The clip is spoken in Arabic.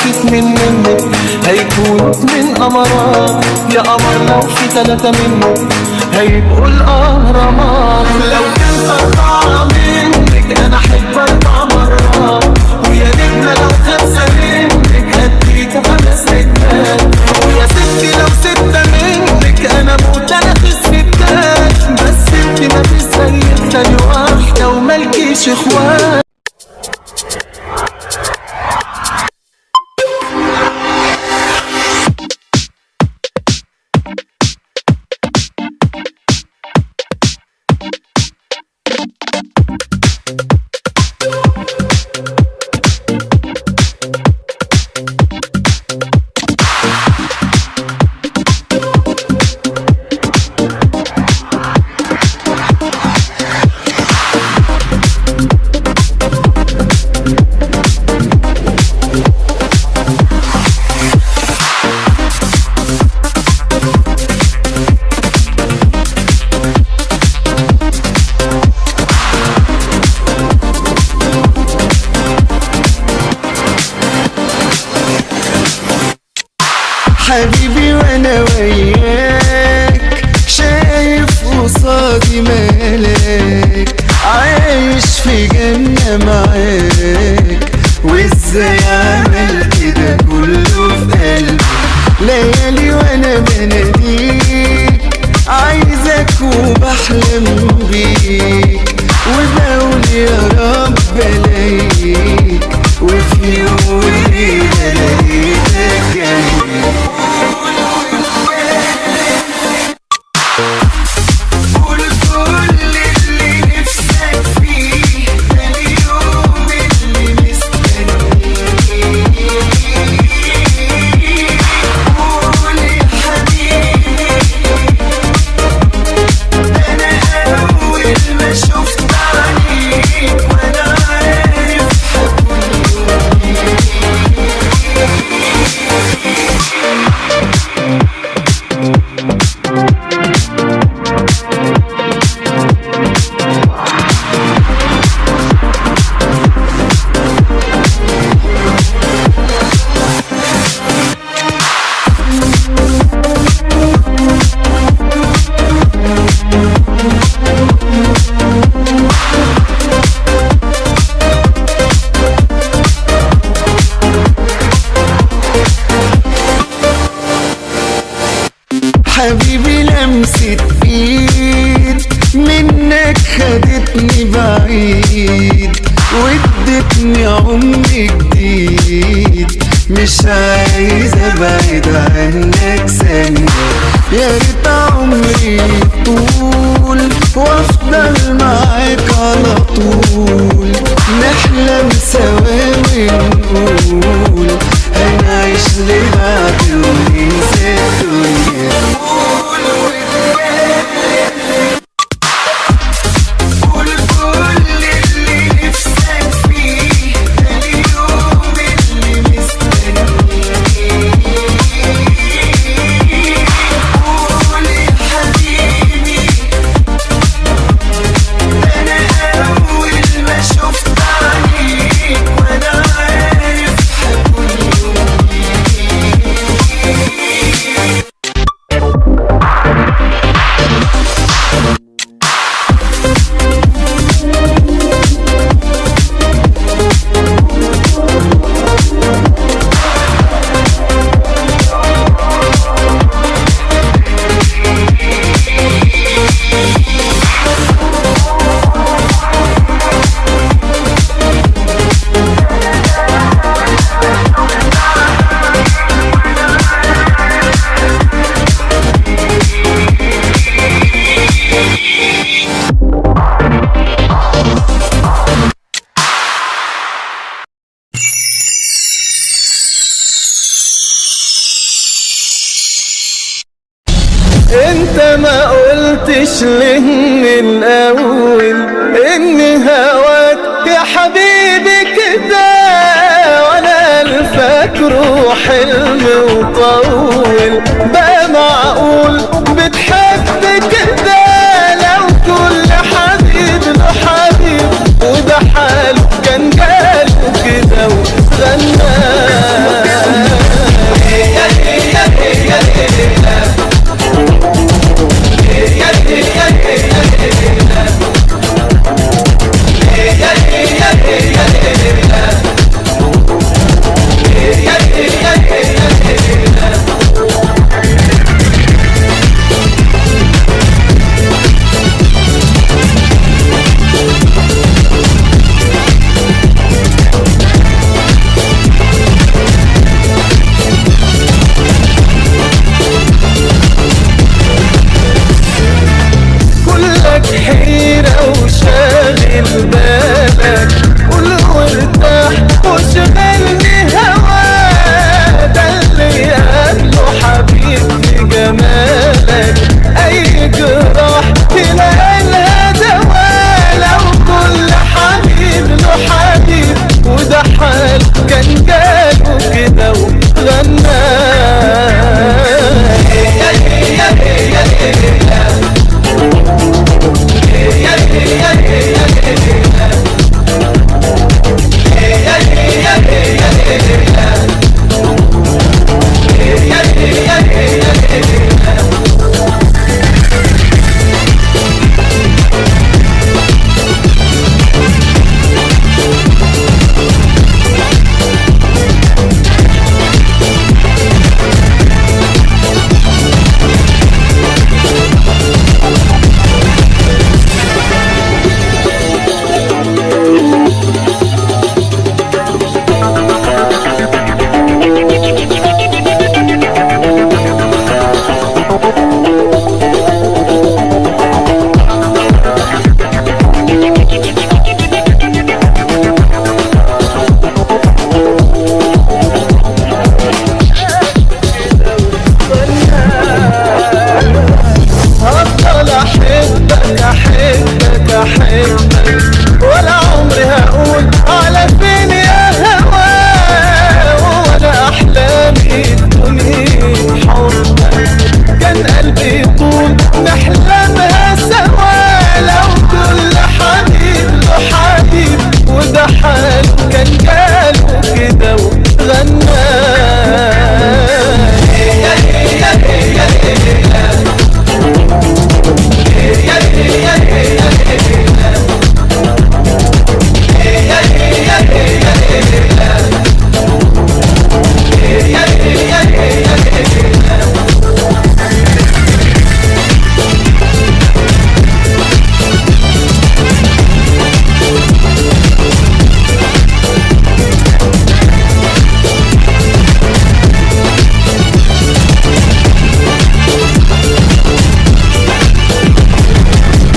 في اتنين منك هيكونوا اتنين قمرات، يا قمر لو في تلاتة منك هيبقوا الأهرامات. لو كان أربعة منك أنا أحب 4 مرات، ويا نجمة لو 5 منك هديكوا 5 نجمات، ويا ستي لو 6 منك أنا موت أنا في الستات. بس انت مفيش زيك تاني واحدة وملكيش اخوات. حبيبي وانا وياك شايف قصادي ملاك عايش في جنة معاك، وازاي عمل كده كله في قلبي. ليالي وانا بناديك عايزك وبحلم بيك، وبقول يا رب الاقيك، وفي يوم وليلة لقيتك جنبي. قول كل اللي نفسك فيه، ده اليوم اللي مستنيه. قول يا حبيبي انا اول ما شفت عليك وانا عارف حبيبي لمسة ايد منك خدتني بعيد، وادتني عمر جديد، مش عايز ابعد عنك ثانية. يا ريت عمري طول وافضل معاك على طول، نحلم سوا ونقول هنعيش لبعض وننسى الدنيا. قول كل اللي نفسك فيه، ده اليوم اللي مستنيه. قول يا حبيبي انا اول ما شفت عليك وانا عارف هكون انت ما قلتش ليه من الاول ان